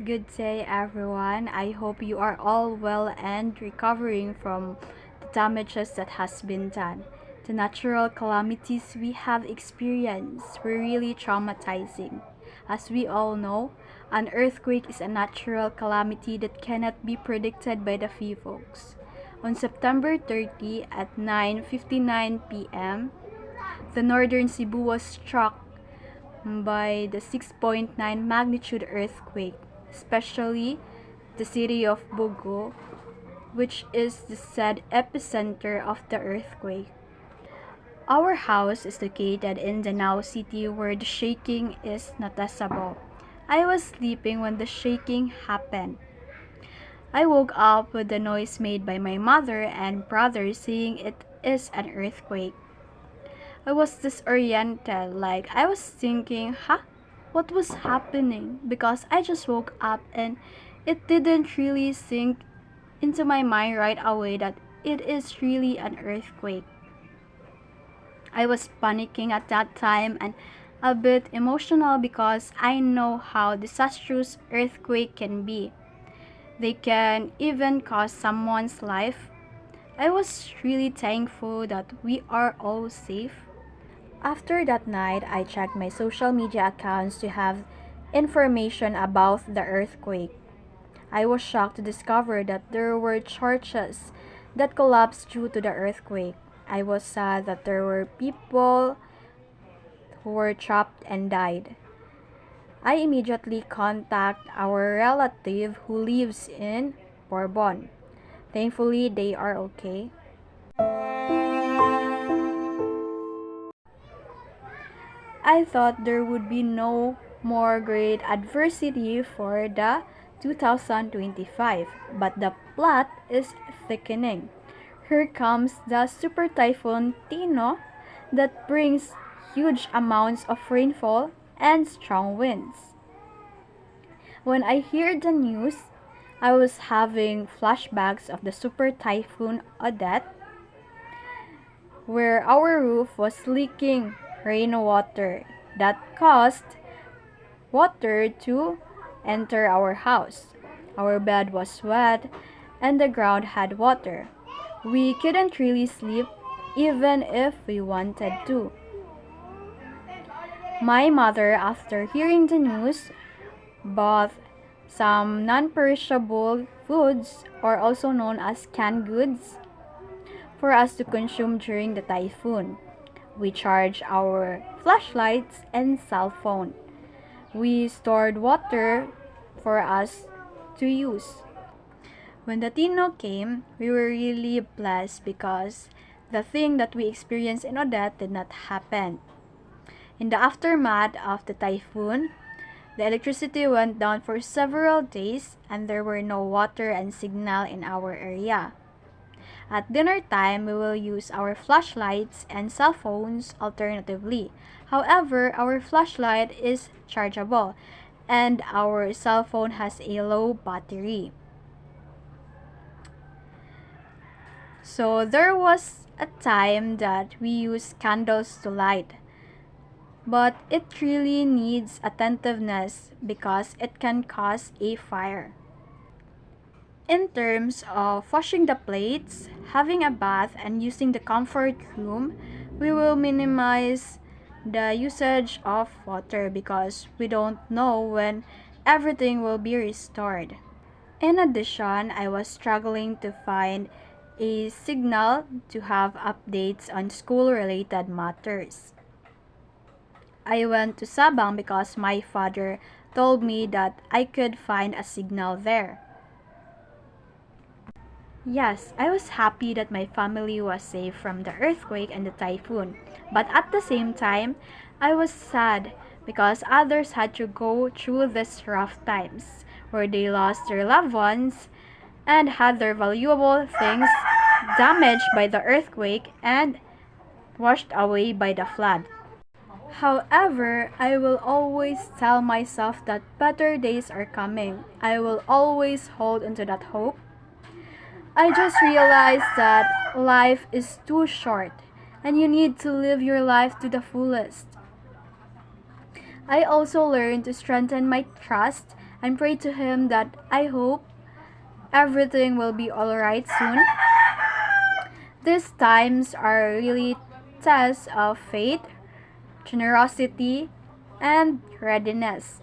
Good day, everyone. I hope you are all well and recovering from the damages that has been done. The natural calamities we have experienced were really traumatizing. As we all know, an earthquake is a natural calamity that cannot be predicted by the few folks. On September 30 at 9:59 p.m., the northern Cebu was struck by the 6.9 magnitude earthquake, especially the city of Bogo, which is the said epicenter of the earthquake. Our house is located in Danao City where the shaking is noticeable. I was sleeping when the shaking happened. I woke up with the noise made by my mother and brother saying it is an earthquake. I was disoriented, like I was thinking, huh? What was happening? Because I just woke up and it didn't really sink into my mind right away that it is really an earthquake. I was panicking at that time and a bit emotional because I know how disastrous earthquake can be. They can even cost someone's life. I was really thankful that we are all safe. After that night, I checked my social media accounts to have information about the earthquake. I was shocked to discover that there were churches that collapsed due to the earthquake. I was sad that there were people who were trapped and died. I immediately contacted our relative who lives in Bourbon. Thankfully, they are okay. I thought there would be no more great adversity for the 2025, but the plot is thickening. Here comes the super typhoon Tino that brings huge amounts of rainfall and strong winds. When I heard the news, I was having flashbacks of the super typhoon Odette, where our roof was leaking rainwater that caused water to enter our house. Our bed was wet and the ground had water. We couldn't really sleep even if we wanted to. My mother, after hearing the news, bought some non-perishable foods, or also known as canned goods, for us to consume during the typhoon. We charged our flashlights and cell phone. We stored water for us to use. When the Tino came, we were really blessed because the thing that we experienced in Odette did not happen. In the aftermath of the typhoon, the electricity went down for several days and there were no water and signal in our area. At dinner time, we will use our flashlights and cell phones alternatively. However, our flashlight is chargeable and our cell phone has a low battery. So there was a time that we used candles to light. But it really needs attentiveness because it can cause a fire. In terms of washing the plates, having a bath, and using the comfort room, we will minimize the usage of water because we don't know when everything will be restored. In addition, I was struggling to find a signal to have updates on school-related matters. I went to Sabang because my father told me that I could find a signal there. Yes, I was happy that my family was safe from the earthquake and the typhoon, but at the same time, I was sad because others had to go through these rough times where they lost their loved ones and had their valuable things damaged by the earthquake and washed away by the flood. However, I will always tell myself that better days are coming. I will always hold into that hope. I just realized that life is too short and you need to live your life to the fullest. I also learned to strengthen my trust and pray to Him that I hope everything will be alright soon. These times are really tests of faith, generosity, and readiness.